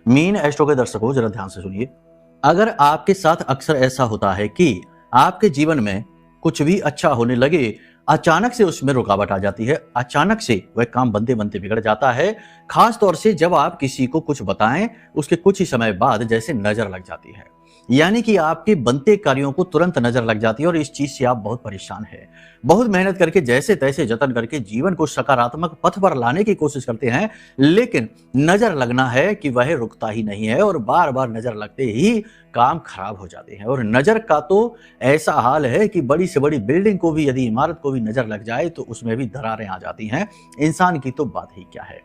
Mean astro के दर्शकों जरा ध्यान से सुनिए। अगर आपके साथ अक्सर ऐसा होता है कि आपके जीवन में कुछ भी अच्छा होने लगे, अचानक से उसमें रुकावट आ जाती है, अचानक से वह काम बनते बनते बिगड़ जाता है, खास तौर से जब आप किसी को कुछ बताएं, उसके कुछ ही समय बाद जैसे नजर लग जाती है, यानी कि आपके बनते कार्यों को तुरंत नजर लग जाती है और इस चीज से आप बहुत परेशान हैं। बहुत मेहनत करके जैसे तैसे जतन करके जीवन को सकारात्मक पथ पर लाने की कोशिश करते हैं, लेकिन नजर लगना है कि वह रुकता ही नहीं है और बार बार नजर लगते ही काम खराब हो जाते हैं। और नजर का तो ऐसा हाल है कि बड़ी से बड़ी बिल्डिंग को भी, यदि इमारत को भी नजर लग जाए तो उसमें भी दरारें आ जाती हैं। इंसान की तो बात ही क्या है।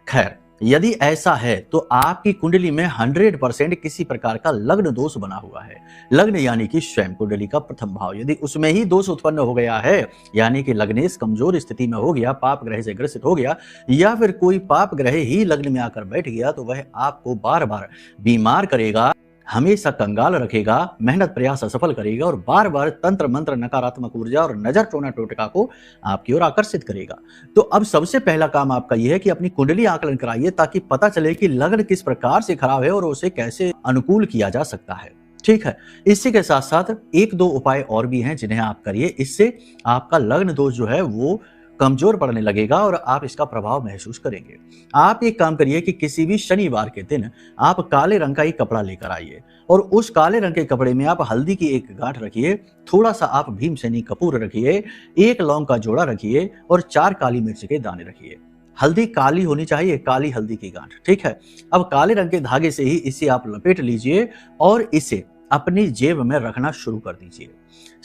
खैर, यदि ऐसा है तो आपकी कुंडली में 100% किसी प्रकार का लग्न दोष बना हुआ है। लग्न यानी कि स्वयं कुंडली का प्रथम भाव, यदि उसमें ही दोष उत्पन्न हो गया है, यानी कि लग्नेश कमजोर स्थिति में हो गया, पाप ग्रह से ग्रसित हो गया, या फिर कोई पाप ग्रह ही लग्न में आकर बैठ गया, तो वह आपको बार बार बीमार करेगा, हमेशा कंगाल रखेगा, मेहनत प्रयास असफल करेगा और बार बार तंत्र मंत्र, नकारात्मक ऊर्जा और नजर टोना टोटका को आपकी ओर आकर्षित करेगा। तो अब सबसे पहला काम आपका यह है कि अपनी कुंडली आकलन कराइए, ताकि पता चले कि लग्न किस प्रकार से खराब है और उसे कैसे अनुकूल किया जा सकता है। ठीक है, इसी के साथ साथ एक दो उपाय और भी हैं जिन्हें आप करिए, इससे आपका लग्न दोष जो है वो कमजोर पड़ने लगेगा और आप इसका प्रभाव महसूस करेंगे। आप एक काम करिए कि किसी भी शनिवार के दिन आप काले रंग का एक कपड़ा लेकर आइए और उस काले रंग के कपड़े में आप हल्दी की एक गांठ रखिए, थोड़ा सा आप भीमसेनी कपूर रखिए, एक लौंग का जोड़ा रखिए और 4 काली मिर्च के दाने रखिए। हल्दी काली होनी चाहिए, काली हल्दी की गांठ। ठीक है, अब काले रंग के धागे से ही इसे आप लपेट लीजिए और इसे अपनी जेब में रखना शुरू कर दीजिए।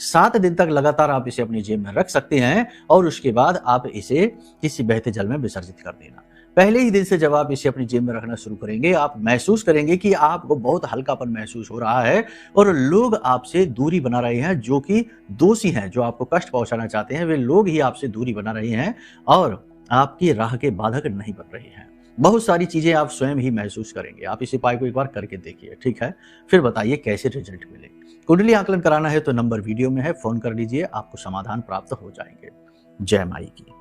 7 दिन तक लगातार आप इसे अपनी जेब में रख सकते हैं और उसके बाद आप इसे किसी बहते जल में विसर्जित कर देना। पहले ही दिन से जब आप इसे अपनी जेब में रखना शुरू करेंगे, आप महसूस करेंगे कि आपको बहुत हल्कापन महसूस हो रहा है और लोग आपसे दूरी बना रहे हैं, जो कि दोषी हैं, जो आपको कष्ट पहुंचाना चाहते हैं, वे लोग ही आपसे दूरी बना रहे हैं और आपकी राह के बाधक नहीं बन रहे हैं। बहुत सारी चीजें आप स्वयं ही महसूस करेंगे। आप इस उपाय को एक बार करके देखिए, ठीक है? फिर बताइए कैसे रिजल्ट मिले। कुंडली आकलन कराना है तो नंबर वीडियो में है, फोन कर लीजिए, आपको समाधान प्राप्त हो जाएंगे। जय माई की।